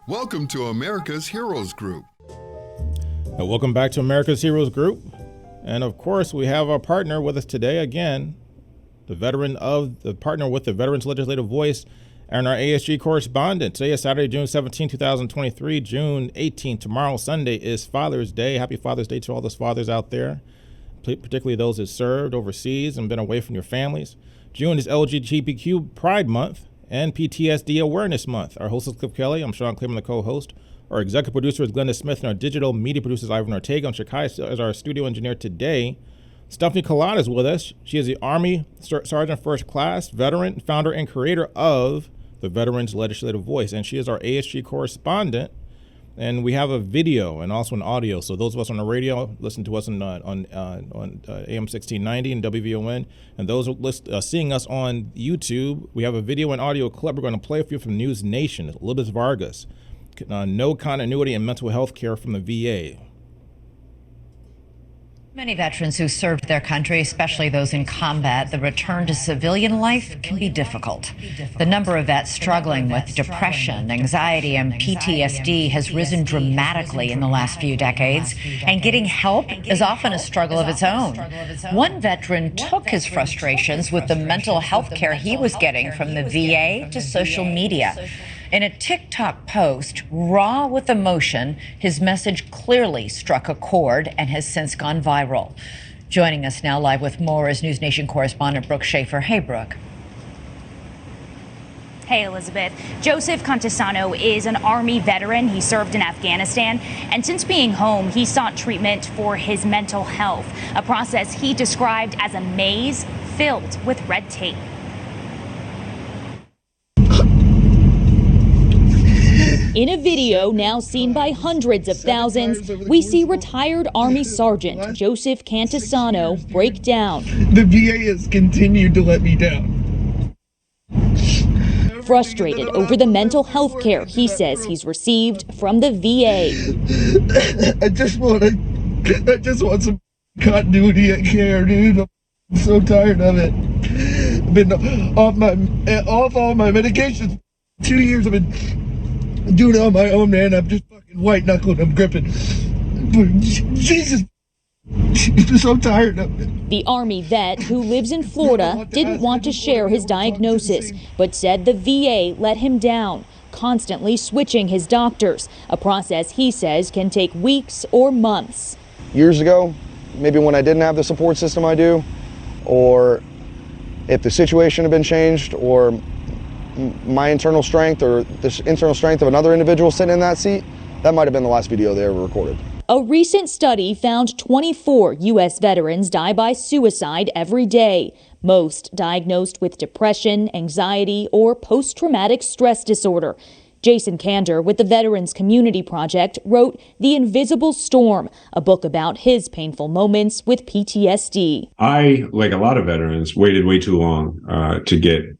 Welcome to America's Heroes Group. Welcome back to America's Heroes Group. And of course, we have our partner with us today again, the partner with the Veterans Legislative Voice and our ASG correspondent. Today is Saturday, June 17, 2023, June 18. Tomorrow, Sunday, is Father's Day. Happy Father's Day to all those fathers out there, particularly those that served overseas and been away from your families. June is LGBTQ Pride Month and PTSD Awareness Month. Our host is Kelley. I'm Sean Claiborne, the co-host. Our executive producer is Glenda Smith, and our digital media producer is Ivan Ortega. And Shakai is our studio engineer today. Stephanie Kalota is with us. She is the Army Sergeant First Class veteran, founder and creator of the Veterans Legislative Voice, and she is our ASG correspondent. And we have a video and also an audio. So those of us on the radio listen to us on AM 1690 and WVON. And those seeing us on YouTube, we have a video and audio clip we're going to play for you from Newsnation. Elizabeth Vargas, no continuity in mental health care from the VA. Many veterans who served their country, especially those in combat, the return to civilian life can be difficult. The number of vets struggling with depression, anxiety, and PTSD has risen dramatically in the last few decades, and getting help is often a struggle of its own. One veteran took his frustrations with the mental health care he was getting from the VA to social media. In a TikTok post, raw with emotion, his message clearly struck a chord and has since gone viral. Joining us now live with more is Newsnation correspondent Brooke Schaefer. Hey, Brooke. Hey, Elizabeth. Joseph Contisano is an Army veteran. He served in Afghanistan, and since being home, he sought treatment for his mental health, a process he described as a maze filled with red tape. In a video now seen by hundreds of thousands, we see retired Army Sergeant Joseph Contisano break down. The VA has continued to let me down. Frustrated over the mental health care he says he's received from the VA. I just want some continuity of care, dude. I'm so tired of it. I've been off all my medications. 2 years I've been doing it on my own, man. I'm just fucking white knuckling. I'm gripping. Jesus. I'm so tired of it. The Army vet who lives in Florida didn't want to share his diagnosis, but said the VA let him down, constantly switching his doctors, a process he says can take weeks or months. Years ago, maybe when I didn't have the support system I do, or if the situation had been changed, or my internal strength or the internal strength of another individual sitting in that seat, that might have been the last video they ever recorded. A recent study found 24 U.S. veterans die by suicide every day, most diagnosed with depression, anxiety, or post-traumatic stress disorder. Jason Kander with the Veterans Community Project wrote The Invisible Storm, a book about his painful moments with PTSD. I, like a lot of veterans, waited way too long to get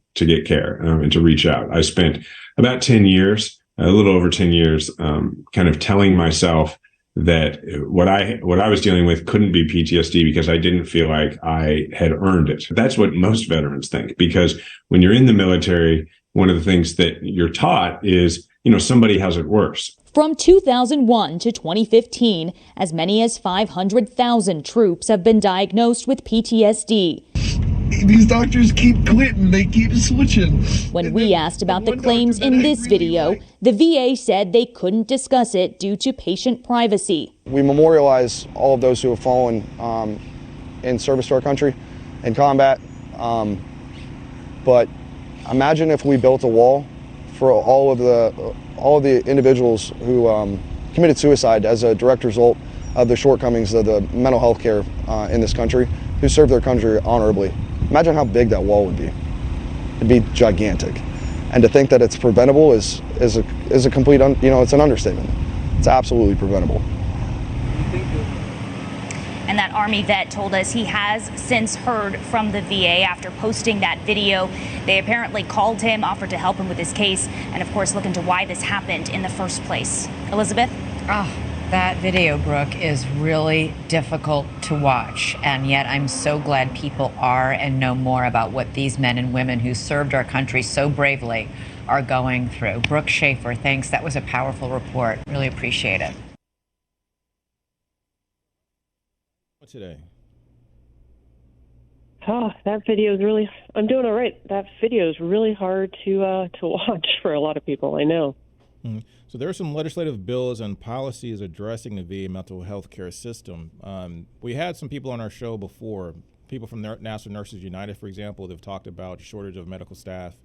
care and to reach out. I spent about 10 years, a little over 10 years, kind of telling myself that what I was dealing with couldn't be PTSD because I didn't feel like I had earned it. That's what most veterans think, because when you're in the military, one of the things that you're taught is, somebody has it worse. From 2001 to 2015, as many as 500,000 troops have been diagnosed with PTSD. These doctors keep quitting, they keep switching. When we asked about the claims in this video, the VA said they couldn't discuss it due to patient privacy. We memorialize all of those who have fallen in service to our country, in combat. But imagine if we built a wall for all of the individuals who committed suicide as a direct result of the shortcomings of the mental health care in this country, who served their country honorably. Imagine how big that wall would be. It'd be gigantic. And to think that it's preventable is a complete, it's an understatement. It's absolutely preventable. And that Army vet told us he has since heard from the VA after posting that video. They apparently called him, offered to help him with his case, and of course look into why this happened in the first place. Elizabeth? That video, Brooke, is really difficult to watch, and yet I'm so glad people are and know more about what these men and women who served our country so bravely are going through. Brooke Schaefer, thanks. That was a powerful report. Really appreciate it. Today. Oh, that video is really, I'm doing all right. That video is really hard to watch for a lot of people, I know. So there are some legislative bills and policies addressing the VA mental health care system. We had some people on our show before, people from National Nurses United, for example, that have talked about shortage of medical staff,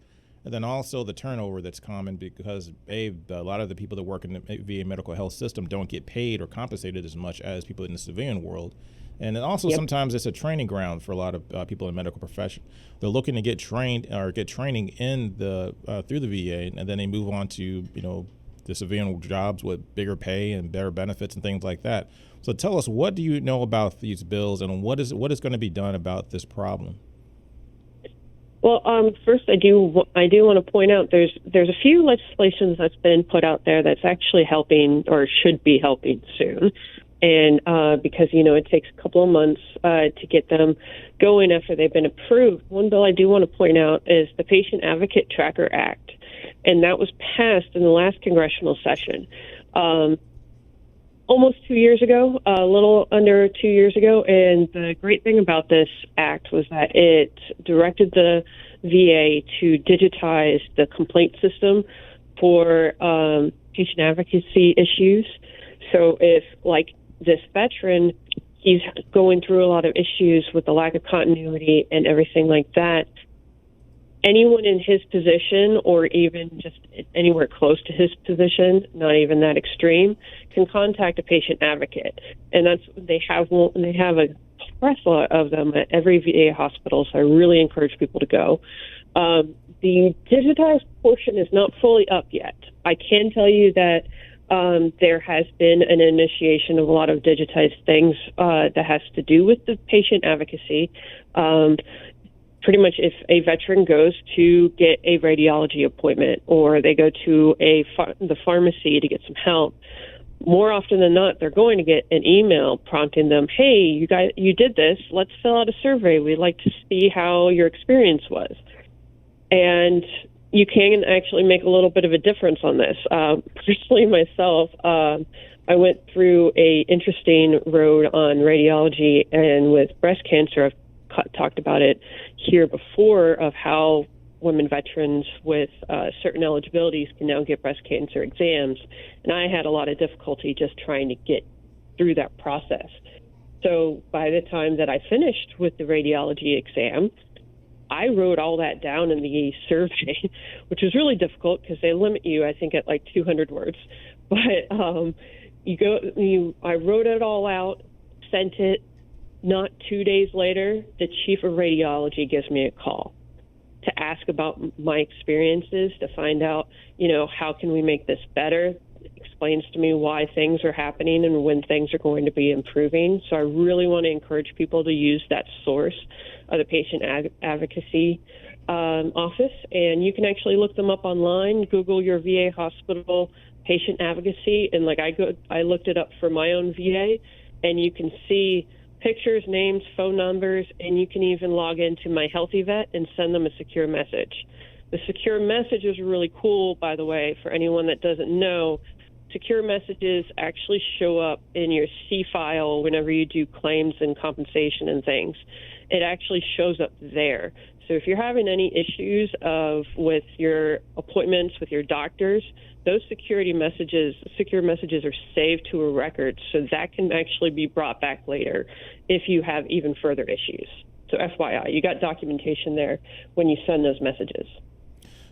and then also the turnover that's common because a lot of the people that work in the VA medical health system don't get paid or compensated as much as people in the civilian world. And then also sometimes it's a training ground for a lot of people in the medical profession. They're looking to get trained or get training in the through the VA, and then they move on to the civilian jobs with bigger pay and better benefits and things like that. So tell us, what do you know about these bills, and what is going to be done about this problem? Well, first I do want to point out there's a few legislations that's been put out there that's actually helping or should be helping soon. And because, it takes a couple of months to get them going after they've been approved. One bill I do want to point out is the Patient Advocate Tracker Act. And that was passed in the last congressional session almost 2 years ago, a little under 2 years ago. And the great thing about this act was that it directed the VA to digitize the complaint system for patient advocacy issues. So if, like, this veteran, he's going through a lot of issues with the lack of continuity and everything like that, anyone in his position or even just anywhere close to his position, not even that extreme, can contact a patient advocate. And they have a plethora of them at every VA hospital, so I really encourage people to go. The digitized portion is not fully up yet. I can tell you that there has been an initiation of a lot of digitized things that has to do with the patient advocacy. Pretty much if a veteran goes to get a radiology appointment or they go to the pharmacy to get some help, more often than not, they're going to get an email prompting them, hey, you did this, let's fill out a survey. We'd like to see how your experience was. And you can actually make a little bit of a difference on this. Personally, myself, I went through a interesting road on radiology and with breast cancer. I've talked about it here before of how women veterans with certain eligibilities can now get breast cancer exams. And I had a lot of difficulty just trying to get through that process. So by the time that I finished with the radiology exam, I wrote all that down in the survey, which was really difficult because they limit you, I think, at like 200 words. But I wrote it all out, sent it. Not 2 days later, the chief of radiology gives me a call to ask about my experiences, to find out, how can we make this better? Explains to me why things are happening and when things are going to be improving. So I really want to encourage people to use that source of the patient advocacy office. And you can actually look them up online, Google your VA hospital patient advocacy. And I looked it up for my own VA, and you can see pictures, names, phone numbers, and you can even log into My Healthy Vet and send them a secure message. The secure message is really cool, by the way, for anyone that doesn't know. Secure messages actually show up in your C file whenever you do claims and compensation and things. It actually shows up there. So if you're having any issues with your appointments with your doctors, those secure messages are saved to a record, so that can actually be brought back later if you have even further issues. So FYI, you got documentation there when you send those messages.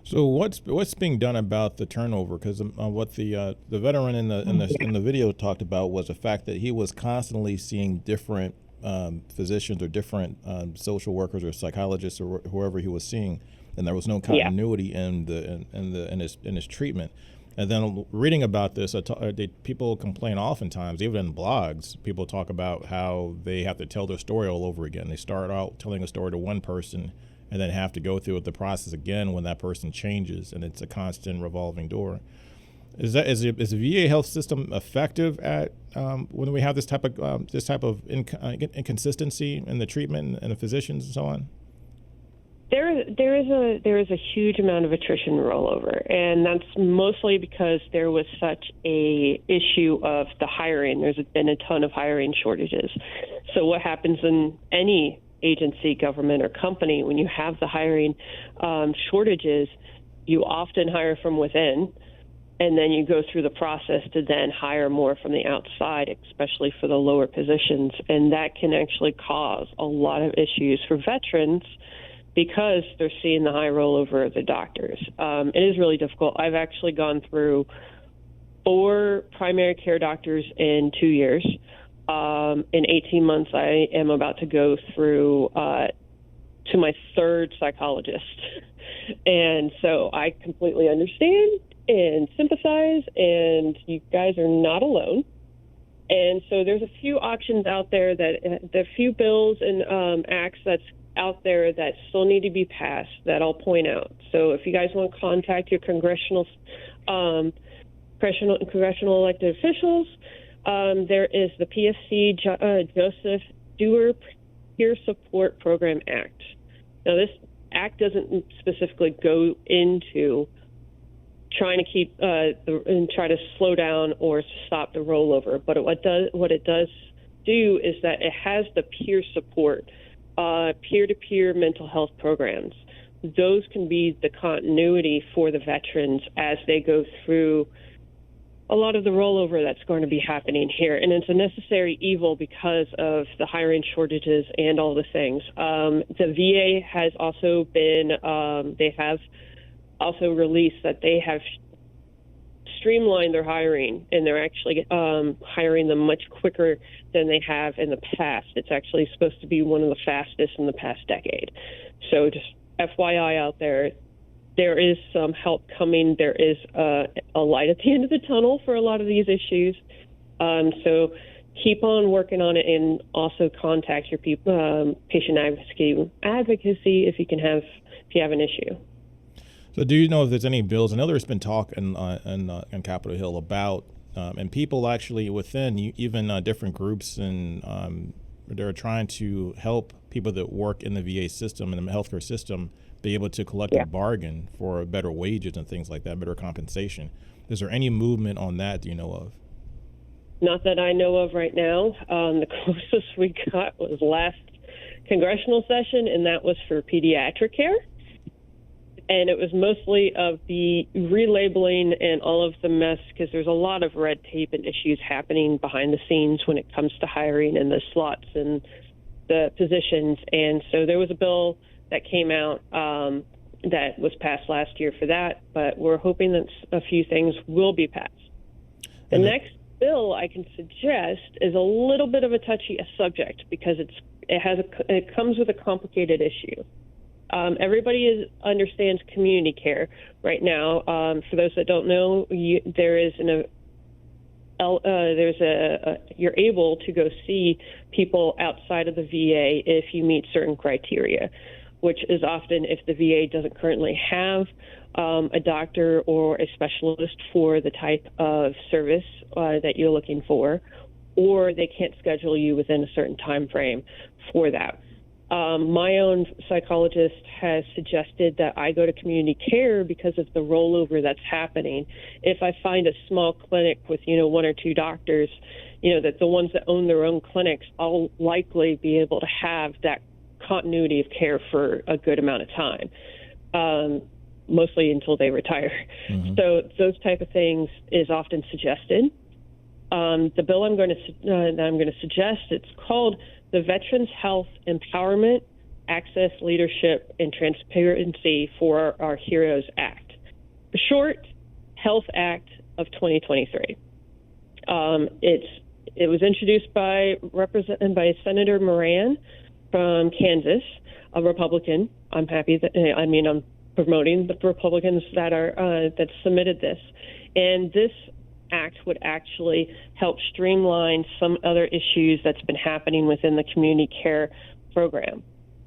So what's being done about the turnover? Because what the veteran in the video talked about was the fact that he was constantly seeing different physicians or different social workers or psychologists or whoever he was seeing, and there was no continuity in his treatment. And then reading about this, people complain oftentimes, even in blogs, people talk about how they have to tell their story all over again. They start out telling a story to one person and then have to go through the process again when that person changes, and it's a constant revolving door. Is the VA health system effective at when we have this type of inconsistency in the treatment and the physicians and so on? There is a huge amount of attrition rollover, and that's mostly because there was such a issue of the hiring. There's been a ton of hiring shortages. So what happens in any agency, government, or company when you have the hiring shortages, you often hire from within, and then you go through the process to then hire more from the outside, especially for the lower positions, and that can actually cause a lot of issues for veterans because they're seeing the high rollover of the doctors. It is really difficult. I've actually gone through 4 primary care doctors in 2 years. In 18 months, I am about to go through to my 3rd psychologist. And so I completely understand and sympathize, and you guys are not alone. And so there's a few options out there that the few bills and acts that's out there that still need to be passed that I'll point out. So if you guys want to contact your congressional elected officials, there is the PSC Joseph Dewar Peer Support Program Act. Now, this act doesn't specifically go into trying to keep and try to slow down or stop the rollover, but what it does do is that it has the peer support, peer-to-peer mental health programs. Those can be the continuity for the veterans as they go through a lot of the rollover that's going to be happening here. And it's a necessary evil because of the hiring shortages and all the things. The VA has also been, they have also released that they have streamlined their hiring, and they're actually hiring them much quicker than they have in the past. It's actually supposed to be one of the fastest in the past decade. So just FYI out there, there is some help coming. There is a light at the end of the tunnel for a lot of these issues. So keep on working on it, and also contact your patient advocacy if you have an issue. So do you know if there's any bills? I know there's been talk in Capitol Hill about, and people actually within even different groups, and they're trying to help people that work in the VA system and the healthcare system be able to collect a bargain for better wages and things like that, better compensation. Is there any movement on that do you know of? Not that I know of right now. The closest we got was last congressional session, and that was for pediatric care. And it was mostly of the relabeling and all of the mess, because there's a lot of red tape and issues happening behind the scenes when it comes to hiring and the slots and the positions. And so there was a bill that came out that was passed last year for that, but we're hoping that a few things will be passed. The next bill I can suggest is a little bit of a touchy subject because it comes with a complicated issue. Everybody understands community care right now. For those that don't know, you're able to go see people outside of the VA if you meet certain criteria, which is often if the VA doesn't currently have a doctor or a specialist for the type of service that you're looking for, or they can't schedule you within a certain time frame for that. My own psychologist has suggested that I go to community care because of the rollover that's happening. If I find a small clinic with, 1 or 2 doctors, that the ones that own their own clinics, I'll likely be able to have that continuity of care for a good amount of time, mostly until they retire. Mm-hmm. So those type of things is often suggested. The bill I'm going to suggest, it's called the Veterans Health Empowerment, Access, Leadership, and Transparency for Our Heroes Act. The short, Health Act of 2023. It was introduced by Senator Moran from Kansas, a Republican. I'm happy that I'm promoting the Republicans that submitted this, and this act would actually help streamline some other issues that's been happening within the community care program.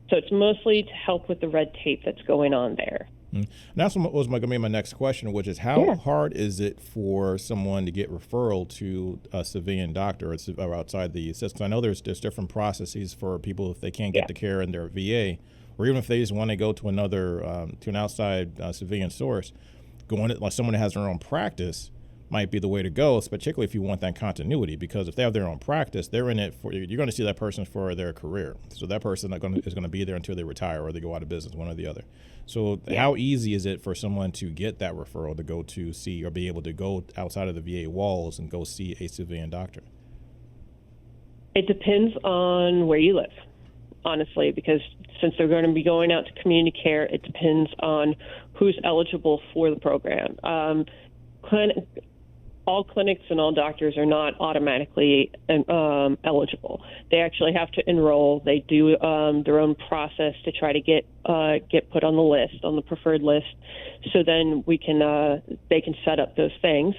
So it's mostly to help with the red tape that's going on there. Mm-hmm. And that's what was going to be my next question, which is how hard is it for someone to get referral to a civilian doctor or outside the system? I know there's different processes for people if they can't get the care in their VA. or even if they just want to go to another, to an outside civilian source, going like someone that has their own practice might be the way to go, particularly if you want that continuity, because if they have their own practice, they're in it for, you're going to see that person for their career. So that person is going to be there until they retire or they go out of business, one or the other. So how easy is it for someone to get that referral to go to see or be able to go outside of the VA walls and go see a civilian doctor? It depends on where you live, honestly, because since they're going to be going out to community care, it depends on who's eligible for the program. All clinics and all doctors are not automatically eligible. They actually have to enroll. They do their own process to try to get put on the list, on the preferred list. So then they can set up those things,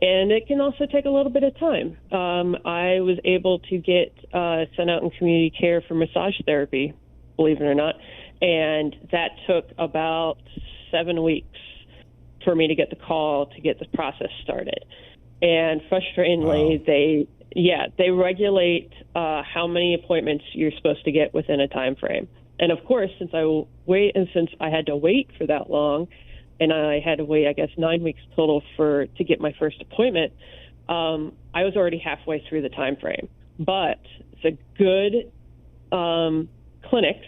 and it can also take a little bit of time. I was able to get sent out in community care for massage therapy, believe it or not, and that took about 7 weeks for me to get the call to get the process started. And frustratingly, they regulate how many appointments you're supposed to get within a time frame. And of course, since I had to wait for that long, and I had to wait, I guess, 9 weeks total to get my first appointment, I was already halfway through the time frame. But the good clinics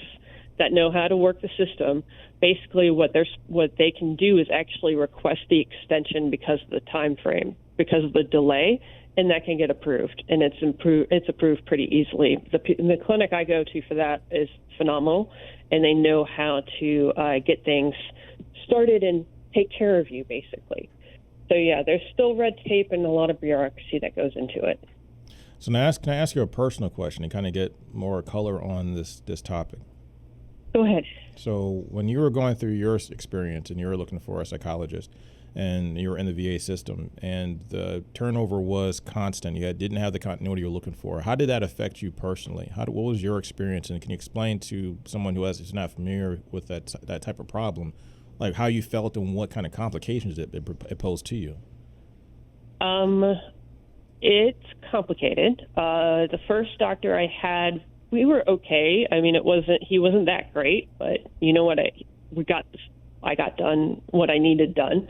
that know how to work the system, basically what they can do is actually request the extension because of the time frame, because of the delay, and that can get approved, and it's approved pretty easily. The clinic I go to for that is phenomenal, and they know how to get things started and take care of you, basically. So yeah, there's still red tape and a lot of bureaucracy that goes into it. So now, can I ask you a personal question and kind of get more color on this topic? Go ahead. So when you were going through your experience and you were looking for a psychologist, and you were in the VA system, and the turnover was constant, you didn't have the continuity you're looking for, how did that affect you personally? What was your experience, and can you explain to someone who is not familiar with that type of problem, like how you felt and what kind of complications it posed to you? It's complicated. The first doctor I had, we were okay. I mean, he wasn't that great, but you know what? I got done what I needed done.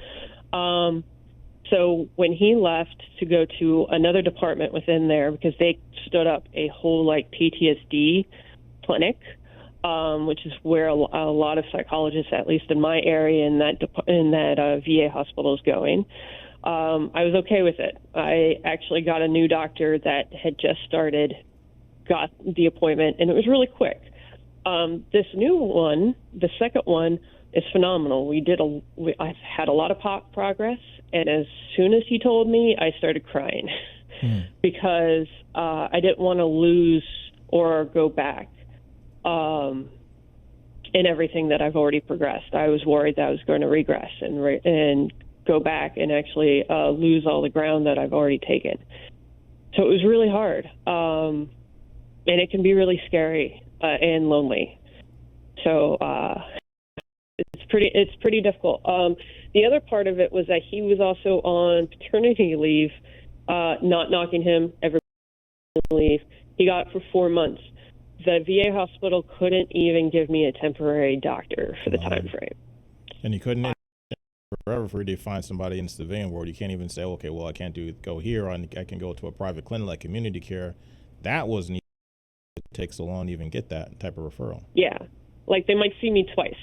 So when he left to go to another department within there, because they stood up a whole PTSD clinic, which is where a lot of psychologists, at least in my area, in that VA hospital, is going. I was okay with it. I actually got a new doctor that had just started, got the appointment, and it was really quick. This new one, the second one, is phenomenal. I've had a lot of progress, and as soon as he told me, I started crying because I didn't want to lose or go back in everything that I've already progressed. I was worried that I was going to regress and go back and actually lose all the ground that I've already taken. So it was really hard, and it can be really scary and lonely. So it's pretty difficult. The other part of it was that he was also on paternity leave, not knocking him, everybody leave. He got it for 4 months. The VA hospital couldn't even give me a temporary doctor for the time frame. And you couldn't forever for you to find somebody in the civilian world. You can't even say, okay, well, I can't go here, or I can go to a private clinic like community care. That wasn't even, it takes so long to even get that type of referral. Yeah. Like they might see me twice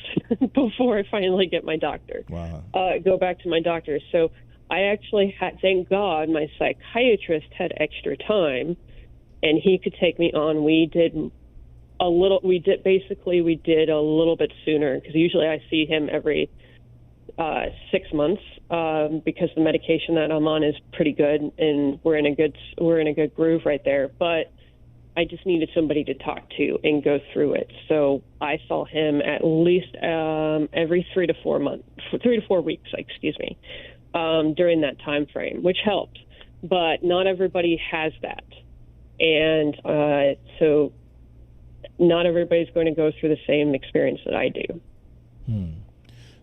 before I finally get my doctor. Wow. Go back to my doctor. So I actually had, thank God, my psychiatrist had extra time, and he could take me on. We did a little bit sooner, because usually I see him every 6 months, because the medication that I'm on is pretty good, and we're in a good groove right there. But I just needed somebody to talk to and go through it. So I saw him at least every 3 to 4 weeks, during that time frame, which helped. But not everybody has that. And so not everybody's going to go through the same experience that I do.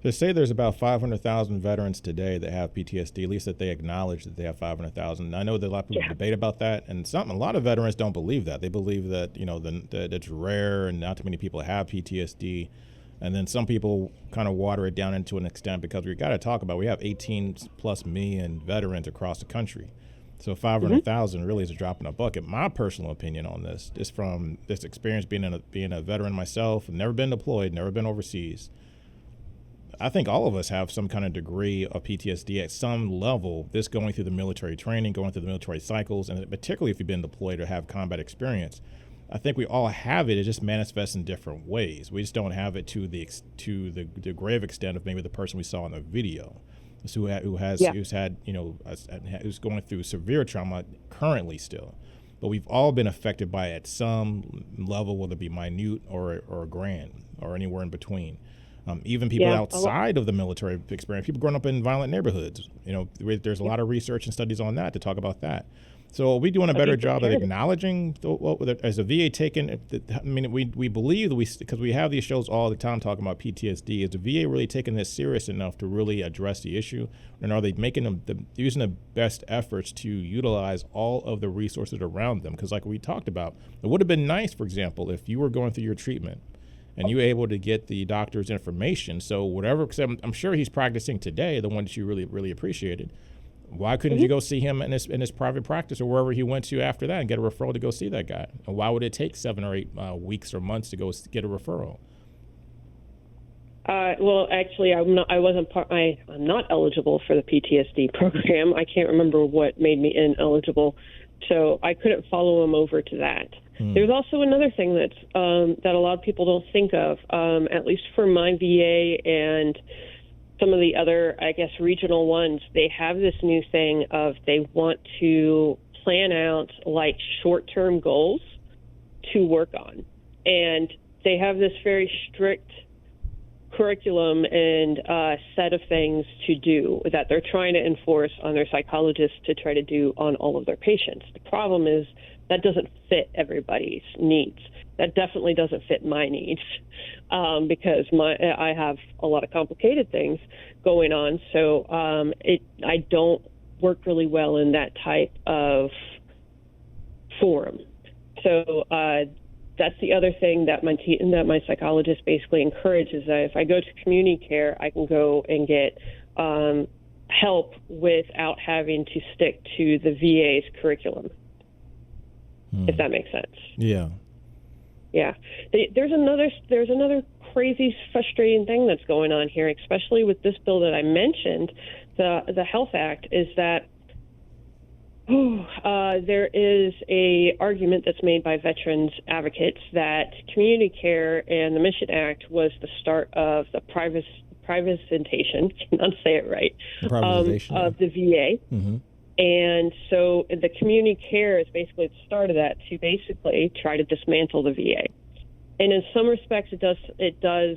They say there's about 500,000 veterans today that have PTSD, at least that they acknowledge that they have 500,000. I know that a lot of people debate about that, and a lot of veterans don't believe that. They believe that, that it's rare and not too many people have PTSD. And then some people kind of water it down into an extent because we got to talk about, we have 18 plus million veterans across the country. So 500,000 really is a drop in a bucket. My personal opinion on this is from this experience being a veteran myself, never been deployed, never been overseas. I think all of us have some kind of degree of PTSD at some level, this going through the military training, going through the military cycles, and particularly if you've been deployed or have combat experience. I think we all have it. It just manifests in different ways. We just don't have it to the grave extent of maybe the person we saw in the video, who's going through severe trauma currently still. But we've all been affected by it at some level, whether it be minute or grand or anywhere in between. Even people outside of the military experience, people growing up in violent neighborhoods. There's a lot of research and studies on that to talk about that. So are we doing a better job at acknowledging, as a VA taking, we believe that because we have these shows all the time talking about PTSD, is the VA really taking this serious enough to really address the issue? And are they using the best efforts to utilize all of the resources around them? Because like we talked about, it would have been nice, for example, if you were going through your treatment and you were able to get the doctor's information. So whatever, because I'm sure he's practicing today, the one that you really, really appreciated. Why couldn't you go see him in his private practice or wherever he went to after that and get a referral to go see that guy? And why would it take 7 or 8 weeks or months to go get a referral? Well, actually, I'm not eligible for the PTSD program. I can't remember what made me ineligible, so I couldn't follow him over to that. There's also another thing that a lot of people don't think of, at least for my VA and some of the other, I guess, regional ones. They have this new thing of they want to plan out like short-term goals to work on. And they have this very strict curriculum and set of things to do that they're trying to enforce on their psychologists to try to do on all of their patients. The problem is that doesn't fit everybody's needs. That definitely doesn't fit my needs because I have a lot of complicated things going on. So I don't work really well in that type of forum. So that's the other thing that my psychologist basically encourages, that if I go to community care, I can go and get help without having to stick to the VA's curriculum, if that makes sense. Yeah. Yeah. There's another crazy, frustrating thing that's going on here, especially with this bill that I mentioned, the Health Act, is that there is a argument that's made by veterans advocates that community care and the Mission Act was the start of the privatization, cannot say it right, of the VA. Mm-hmm. And so the community care is basically the start of that to basically try to dismantle the VA. And in some respects, it does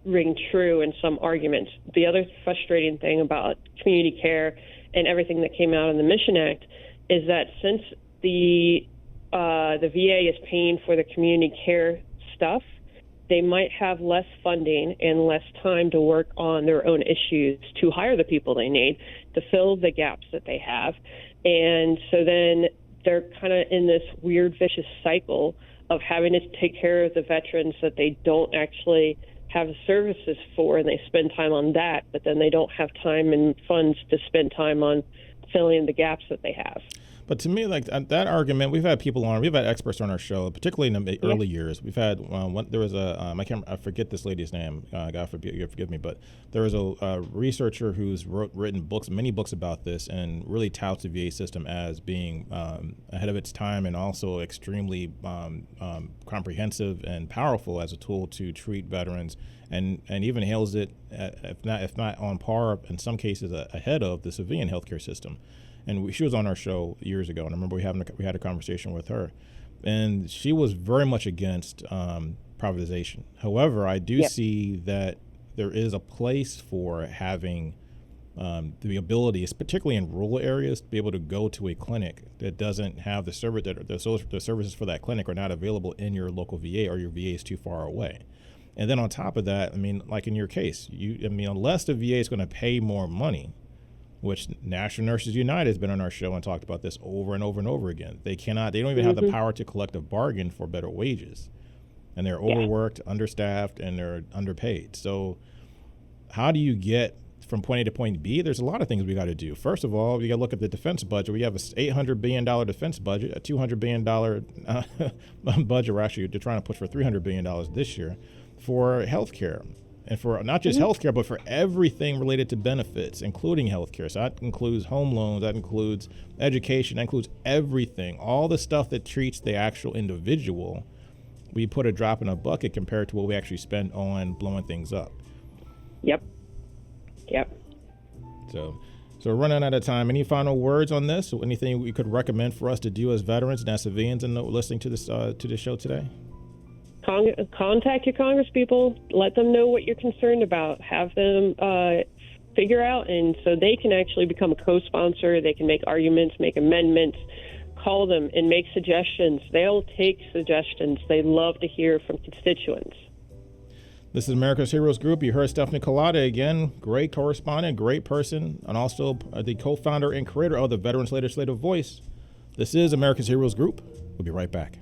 ring true in some arguments. The other frustrating thing about community care and everything that came out in the Mission Act is that since the VA is paying for the community care stuff, they might have less funding and less time to work on their own issues to hire the people they need to fill the gaps that they have. And so then they're kind of in this weird, vicious cycle of having to take care of the veterans that they don't actually have the services for, and they spend time on that, but then they don't have time and funds to spend time on filling the gaps that they have. But to me, like that argument, we've had experts on our show, particularly in the early years. We've had there was I forget this lady's name. God forgive me, but there was a researcher who's written many books about this, and really touts the VA system as being ahead of its time and also extremely comprehensive and powerful as a tool to treat veterans, and even hails it, if not on par, in some cases ahead of the civilian healthcare system. And she was on our show years ago, and I remember we had a conversation with her, and she was very much against privatization. However, I do see that there is a place for having the ability, particularly in rural areas, to be able to go to a clinic that doesn't have the services for that clinic are not available in your local VA, or your VA is too far away. And then on top of that, I mean, like in your case, unless the VA is going to pay more money, which National Nurses United has been on our show and talked about this over and over and over again. They don't even have the power to collective bargain for better wages. And they're overworked, understaffed, and they're underpaid. So how do you get from point A to point B? There's a lot of things we got to do. First of all, you got to look at the defense budget. We have a $800 billion defense budget, a $200 billion budget. We're actually trying to push for $300 billion this year for healthcare. And for not just healthcare, but for everything related to benefits, including healthcare. So that includes home loans, that includes education, that includes everything. All the stuff that treats the actual individual, we put a drop in a bucket compared to what we actually spend on blowing things up. Yep. So we're running out of time. Any final words on this? Or anything you could recommend for us to do as veterans and as civilians and listening to this to the show today? Contact your congresspeople. Let them know what you're concerned about. Have them figure out, and so they can actually become a co-sponsor. They can make arguments, make amendments, call them and make suggestions. They'll take suggestions. They love to hear from constituents. This is America's Heroes Group. You heard Stephanie Kalota again, great correspondent, great person, and also the co-founder and creator of the Veterans Legislative Voice. This is America's Heroes Group. We'll be right back.